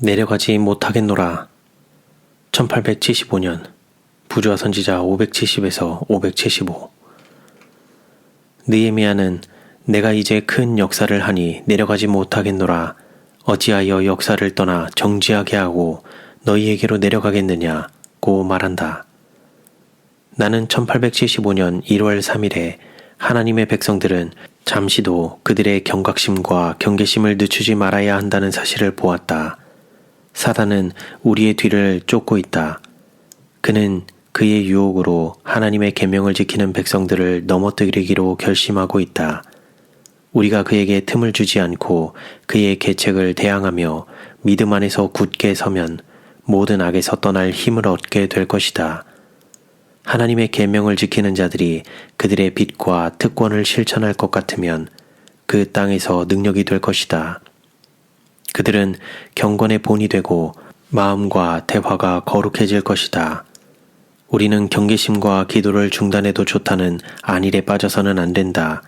내려가지 못하겠노라. 1875년 부조화 선지자 570에서 575. 느헤미야는 내가 이제 큰 역사를 하니 내려가지 못하겠노라. 어찌하여 역사를 떠나 정지하게 하고 너희에게로 내려가겠느냐고 말한다. 나는 1875년 1월 3일에 하나님의 백성들은 잠시도 그들의 경각심과 경계심을 늦추지 말아야 한다는 사실을 보았다. 사단은 우리의 뒤를 쫓고 있다. 그는 그의 유혹으로 하나님의 계명을 지키는 백성들을 넘어뜨리기로 결심하고 있다. 우리가 그에게 틈을 주지 않고 그의 계책을 대항하며 믿음 안에서 굳게 서면 모든 악에서 떠날 힘을 얻게 될 것이다. 하나님의 계명을 지키는 자들이 그들의 빛과 특권을 실천할 것 같으면 그 땅에서 능력이 될 것이다. 그들은 경건의 본이 되고 마음과 대화가 거룩해질 것이다. 우리는 경계심과 기도를 중단해도 좋다는 안일에 빠져서는 안 된다.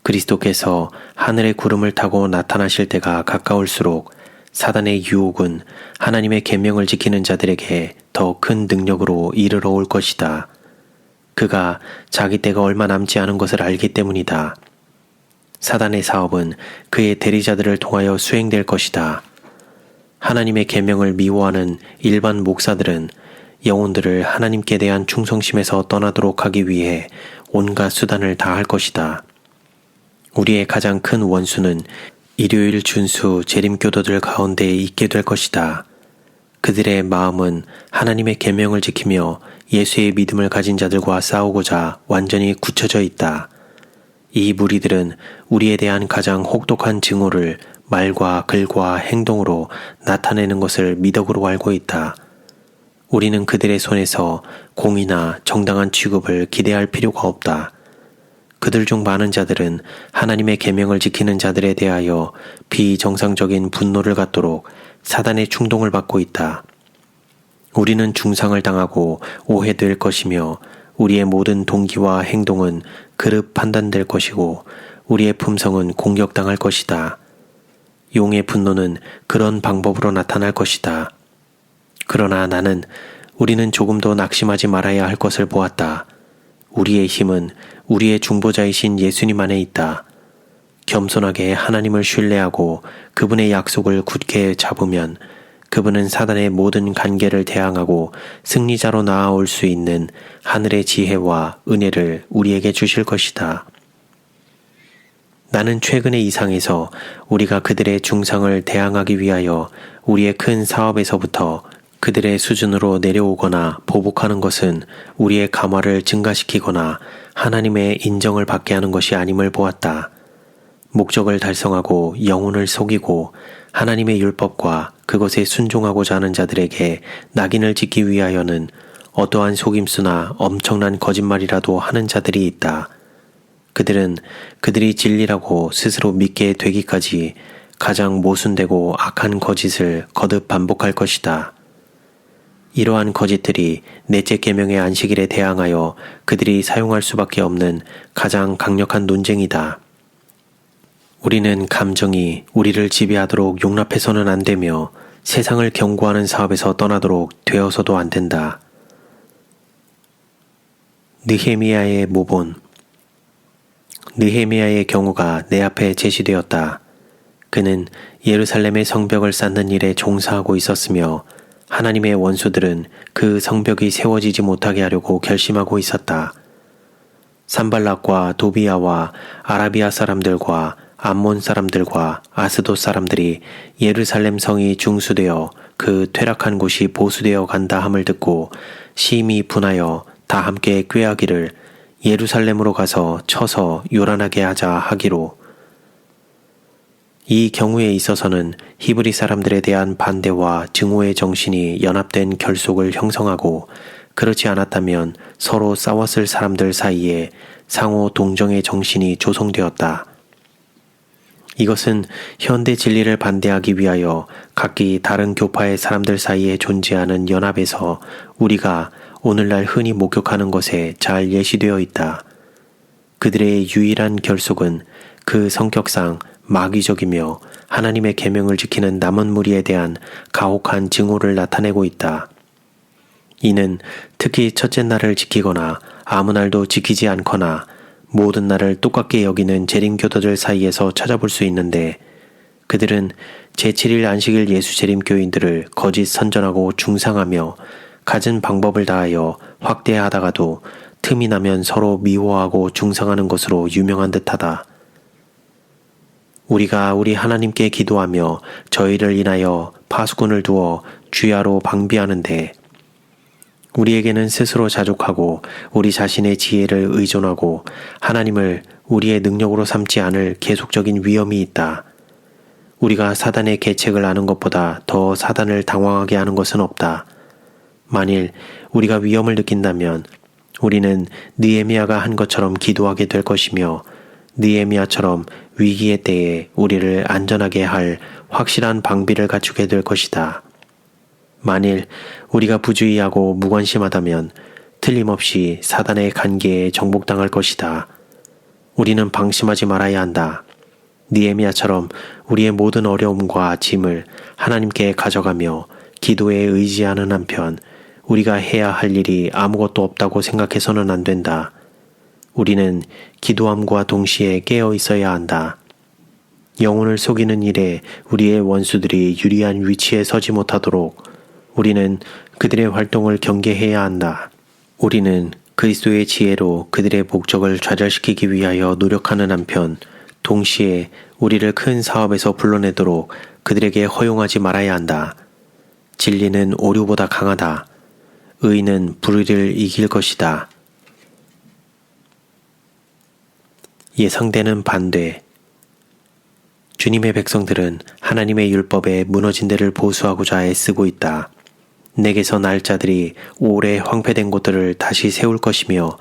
그리스도께서 하늘의 구름을 타고 나타나실 때가 가까울수록 사단의 유혹은 하나님의 계명을 지키는 자들에게 더 큰 능력으로 이르러 올 것이다. 그가 자기 때가 얼마 남지 않은 것을 알기 때문이다. 사단의 사업은 그의 대리자들을 통하여 수행될 것이다. 하나님의 계명을 미워하는 일반 목사들은 영혼들을 하나님께 대한 충성심에서 떠나도록 하기 위해 온갖 수단을 다할 것이다. 우리의 가장 큰 원수는 일요일 준수 재림교도들 가운데 있게 될 것이다. 그들의 마음은 하나님의 계명을 지키며 예수의 믿음을 가진 자들과 싸우고자 완전히 굳혀져 있다. 이 무리들은 우리에 대한 가장 혹독한 증오를 말과 글과 행동으로 나타내는 것을 미덕으로 알고 있다. 우리는 그들의 손에서 공의나 정당한 취급을 기대할 필요가 없다. 그들 중 많은 자들은 하나님의 계명을 지키는 자들에 대하여 비정상적인 분노를 갖도록 사단의 충동을 받고 있다. 우리는 중상을 당하고 오해될 것이며 우리의 모든 동기와 행동은 그릇 판단될 것이고 우리의 품성은 공격당할 것이다. 용의 분노는 그런 방법으로 나타날 것이다. 그러나 우리는 조금도 낙심하지 말아야 할 것을 보았다. 우리의 힘은 우리의 중보자이신 예수님 안에 있다. 겸손하게 하나님을 신뢰하고 그분의 약속을 굳게 잡으면 그분은 사단의 모든 간계를 대항하고 승리자로 나아올 수 있는 하늘의 지혜와 은혜를 우리에게 주실 것이다. 나는 최근의 이상에서 우리가 그들의 중상을 대항하기 위하여 우리의 큰 사업에서부터 그들의 수준으로 내려오거나 보복하는 것은 우리의 감화를 증가시키거나 하나님의 인정을 받게 하는 것이 아님을 보았다. 목적을 달성하고 영혼을 속이고 하나님의 율법과 그것에 순종하고자 하는 자들에게 낙인을 찍기 위하여는 어떠한 속임수나 엄청난 거짓말이라도 하는 자들이 있다. 그들은 그들이 진리라고 스스로 믿게 되기까지 가장 모순되고 악한 거짓을 거듭 반복할 것이다. 이러한 거짓들이 넷째 계명의 안식일에 대항하여 그들이 사용할 수밖에 없는 가장 강력한 논쟁이다. 우리는 감정이 우리를 지배하도록 용납해서는 안 되며 세상을 경고하는 사업에서 떠나도록 되어서도 안 된다. 느헤미야의 모본. 느헤미야의 경우가 내 앞에 제시되었다. 그는 예루살렘의 성벽을 쌓는 일에 종사하고 있었으며 하나님의 원수들은 그 성벽이 세워지지 못하게 하려고 결심하고 있었다. 산발락과 도비야와 아라비아 사람들과 암몬 사람들과 아스돗 사람들이 예루살렘 성이 중수되어 그 퇴락한 곳이 보수되어 간다 함을 듣고 심히 분하여 다 함께 꾀하기를 예루살렘으로 가서 쳐서 요란하게 하자 하기로. 이 경우에 있어서는 히브리 사람들에 대한 반대와 증오의 정신이 연합된 결속을 형성하고 그렇지 않았다면 서로 싸웠을 사람들 사이에 상호 동정의 정신이 조성되었다. 이것은 현대 진리를 반대하기 위하여 각기 다른 교파의 사람들 사이에 존재하는 연합에서 우리가 오늘날 흔히 목격하는 것에 잘 예시되어 있다. 그들의 유일한 결속은 그 성격상 마귀적이며 하나님의 계명을 지키는 남은 무리에 대한 가혹한 증오를 나타내고 있다. 이는 특히 첫째 날을 지키거나 아무 날도 지키지 않거나 모든 날을 똑같게 여기는 재림교도들 사이에서 찾아볼 수 있는데 그들은 제7일 안식일 예수재림교인들을 거짓 선전하고 중상하며 갖은 방법을 다하여 확대하다가도 틈이 나면 서로 미워하고 중상하는 것으로 유명한 듯하다. 우리가 우리 하나님께 기도하며 저희를 인하여 파수꾼을 두어 주야로 방비하는데 우리에게는 스스로 자족하고 우리 자신의 지혜를 의존하고 하나님을 우리의 능력으로 삼지 않을 계속적인 위험이 있다. 우리가 사단의 계책을 아는 것보다 더 사단을 당황하게 하는 것은 없다. 만일 우리가 위험을 느낀다면 우리는 느헤미야가 한 것처럼 기도하게 될 것이며 느헤미야처럼 위기의 때에 우리를 안전하게 할 확실한 방비를 갖추게 될 것이다. 만일 우리가 부주의하고 무관심하다면 틀림없이 사단의 간계에 정복당할 것이다. 우리는 방심하지 말아야 한다. 느헤미야처럼 우리의 모든 어려움과 짐을 하나님께 가져가며 기도에 의지하는 한편 우리가 해야 할 일이 아무것도 없다고 생각해서는 안 된다. 우리는 기도함과 동시에 깨어 있어야 한다. 영혼을 속이는 일에 우리의 원수들이 유리한 위치에 서지 못하도록 우리는 그들의 활동을 경계해야 한다. 우리는 그리스도의 지혜로 그들의 목적을 좌절시키기 위하여 노력하는 한편 동시에 우리를 큰 사업에서 불러내도록 그들에게 허용하지 말아야 한다. 진리는 오류보다 강하다. 의는 불의를 이길 것이다. 예상되는 반대. 주님의 백성들은 하나님의 율법에 무너진 데를 보수하고자 애쓰고 있다. 내게서 날 자들이 오래 황폐된 곳들을 다시 세울 것이며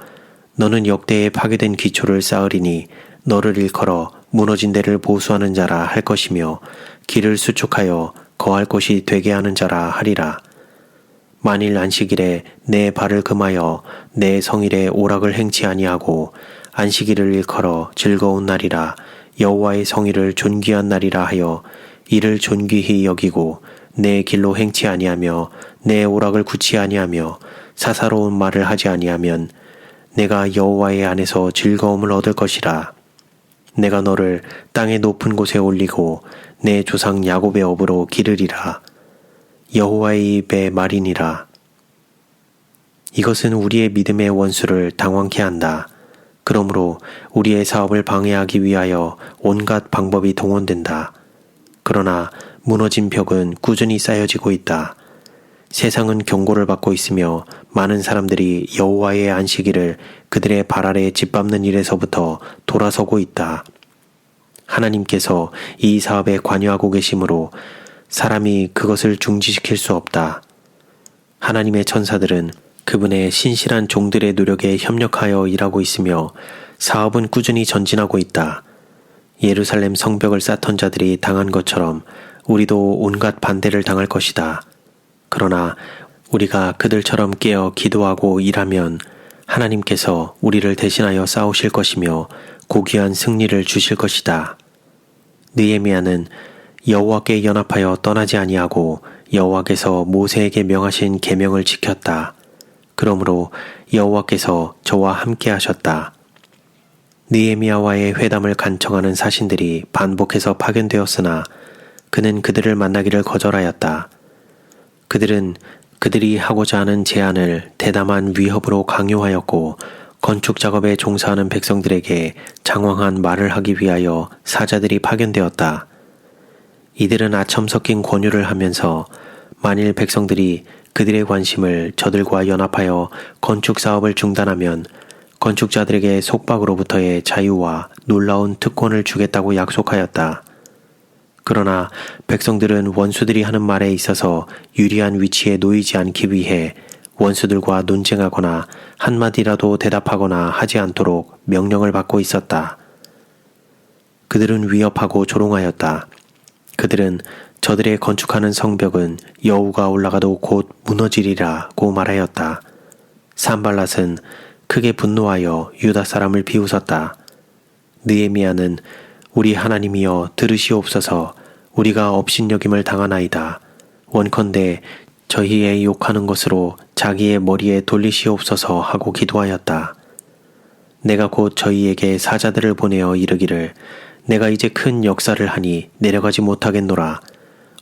너는 역대에 파괴된 기초를 쌓으리니 너를 일컬어 무너진 데를 보수하는 자라 할 것이며 길을 수축하여 거할 곳이 되게 하는 자라 하리라. 만일 안식일에 내 발을 금하여 내 성일에 오락을 행치 아니하고 안식일을 일컬어 즐거운 날이라 여호와의 성일을 존귀한 날이라 하여 이를 존귀히 여기고 내 길로 행치 아니하며 내 오락을 굳이 아니하며 사사로운 말을 하지 아니하면 내가 여호와의 안에서 즐거움을 얻을 것이라. 내가 너를 땅의 높은 곳에 올리고 내 조상 야곱의 업으로 기르리라. 여호와의 입의 말이니라. 이것은 우리의 믿음의 원수를 당황케 한다. 그러므로 우리의 사업을 방해하기 위하여 온갖 방법이 동원된다. 그러나 무너진 벽은 꾸준히 쌓여지고 있다. 세상은 경고를 받고 있으며 많은 사람들이 여호와의 안식일을 그들의 발 아래 짓밟는 일에서부터 돌아서고 있다. 하나님께서 이 사업에 관여하고 계시므로 사람이 그것을 중지시킬 수 없다. 하나님의 천사들은 그분의 신실한 종들의 노력에 협력하여 일하고 있으며 사업은 꾸준히 전진하고 있다. 예루살렘 성벽을 쌓던 자들이 당한 것처럼 우리도 온갖 반대를 당할 것이다. 그러나 우리가 그들처럼 깨어 기도하고 일하면 하나님께서 우리를 대신하여 싸우실 것이며 고귀한 승리를 주실 것이다. 느헤미야는 여호와께 연합하여 떠나지 아니하고 여호와께서 모세에게 명하신 계명을 지켰다. 그러므로 여호와께서 저와 함께 하셨다. 느헤미야와의 회담을 간청하는 사신들이 반복해서 파견되었으나 그는 그들을 만나기를 거절하였다. 그들은 그들이 하고자 하는 제안을 대담한 위협으로 강요하였고 건축 작업에 종사하는 백성들에게 장황한 말을 하기 위하여 사자들이 파견되었다. 이들은 아첨 섞인 권유를 하면서 만일 백성들이 그들의 관심을 저들과 연합하여 건축 사업을 중단하면 건축자들에게 속박으로부터의 자유와 놀라운 특권을 주겠다고 약속하였다. 그러나 백성들은 원수들이 하는 말에 있어서 유리한 위치에 놓이지 않기 위해 원수들과 논쟁하거나 한마디라도 대답하거나 하지 않도록 명령을 받고 있었다. 그들은 위협하고 조롱하였다. 그들은 저들의 건축하는 성벽은 여우가 올라가도 곧 무너지리라고 말하였다. 산발랏은 크게 분노하여 유다 사람을 비웃었다. 느헤미야는 우리 하나님이여 들으시옵소서. 우리가 업신여김을 당하나이다. 원컨대 저희의 욕하는 것으로 자기의 머리에 돌리시옵소서 하고 기도하였다. 내가 곧 저희에게 사자들을 보내어 이르기를 내가 이제 큰 역사를 하니 내려가지 못하겠노라.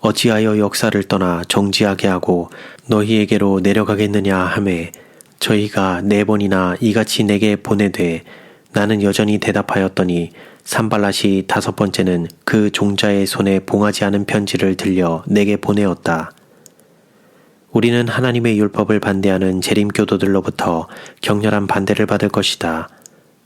어찌하여 역사를 떠나 정지하게 하고 너희에게로 내려가겠느냐 하매 저희가 4번이나 이같이 내게 보내되 나는 여전히 대답하였더니 산발랏이 5번째는 그 종자의 손에 봉하지 않은 편지를 들려 내게 보내었다. 우리는 하나님의 율법을 반대하는 재림교도들로부터 격렬한 반대를 받을 것이다.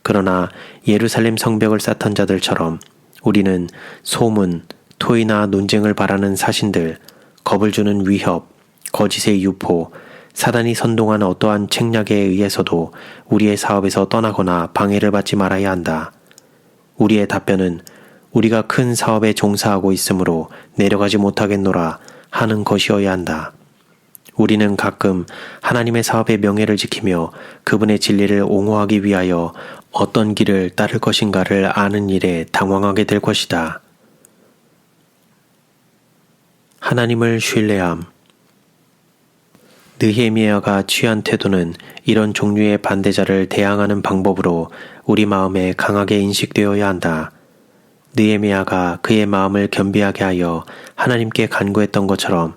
그러나 예루살렘 성벽을 쌓던 자들처럼 우리는 소문, 토의나 논쟁을 바라는 사신들, 겁을 주는 위협, 거짓의 유포, 사단이 선동한 어떠한 책략에 의해서도 우리의 사업에서 떠나거나 방해를 받지 말아야 한다. 우리의 답변은 우리가 큰 사업에 종사하고 있으므로 내려가지 못하겠노라 하는 것이어야 한다. 우리는 가끔 하나님의 사업의 명예를 지키며 그분의 진리를 옹호하기 위하여 어떤 길을 따를 것인가를 아는 일에 당황하게 될 것이다. 하나님을 신뢰함. 느헤미야가 취한 태도는 이런 종류의 반대자를 대항하는 방법으로 우리 마음에 강하게 인식되어야 한다. 느헤미야가 그의 마음을 겸비하게 하여 하나님께 간구했던 것처럼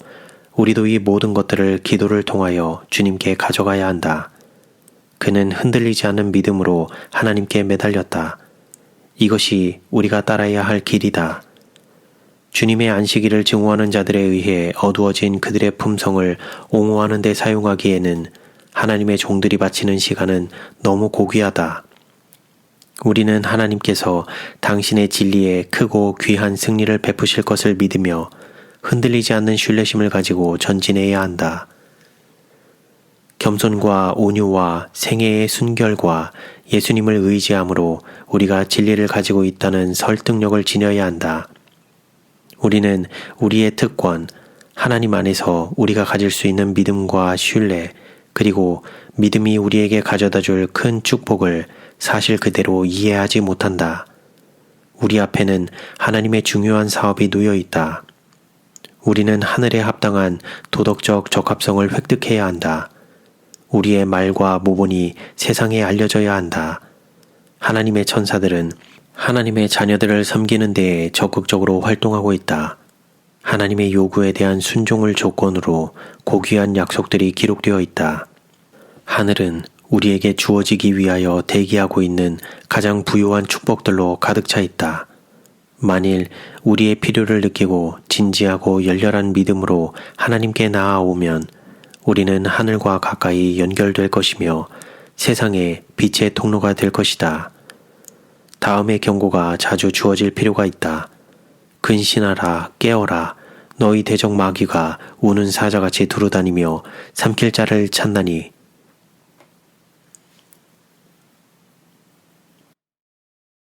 우리도 이 모든 것들을 기도를 통하여 주님께 가져가야 한다. 그는 흔들리지 않는 믿음으로 하나님께 매달렸다. 이것이 우리가 따라야 할 길이다. 주님의 안식일을 증오하는 자들에 의해 어두워진 그들의 품성을 옹호하는 데 사용하기에는 하나님의 종들이 바치는 시간은 너무 고귀하다. 우리는 하나님께서 당신의 진리에 크고 귀한 승리를 베푸실 것을 믿으며 흔들리지 않는 신뢰심을 가지고 전진해야 한다. 겸손과 온유와 생애의 순결과 예수님을 의지함으로 우리가 진리를 가지고 있다는 설득력을 지녀야 한다. 우리는 우리의 특권, 하나님 안에서 우리가 가질 수 있는 믿음과 신뢰, 그리고 믿음이 우리에게 가져다 줄 큰 축복을 사실 그대로 이해하지 못한다. 우리 앞에는 하나님의 중요한 사업이 놓여 있다. 우리는 하늘에 합당한 도덕적 적합성을 획득해야 한다. 우리의 말과 모본이 세상에 알려져야 한다. 하나님의 천사들은 하나님의 자녀들을 섬기는 데에 적극적으로 활동하고 있다. 하나님의 요구에 대한 순종을 조건으로 고귀한 약속들이 기록되어 있다. 하늘은 우리에게 주어지기 위하여 대기하고 있는 가장 부요한 축복들로 가득 차 있다. 만일 우리의 필요를 느끼고 진지하고 열렬한 믿음으로 하나님께 나아오면 우리는 하늘과 가까이 연결될 것이며 세상에 빛의 통로가 될 것이다. 다음의 경고가 자주 주어질 필요가 있다. 근신하라, 깨어라. 너희 대적 마귀가 우는 사자같이 두루다니며 삼킬 자를 찾나니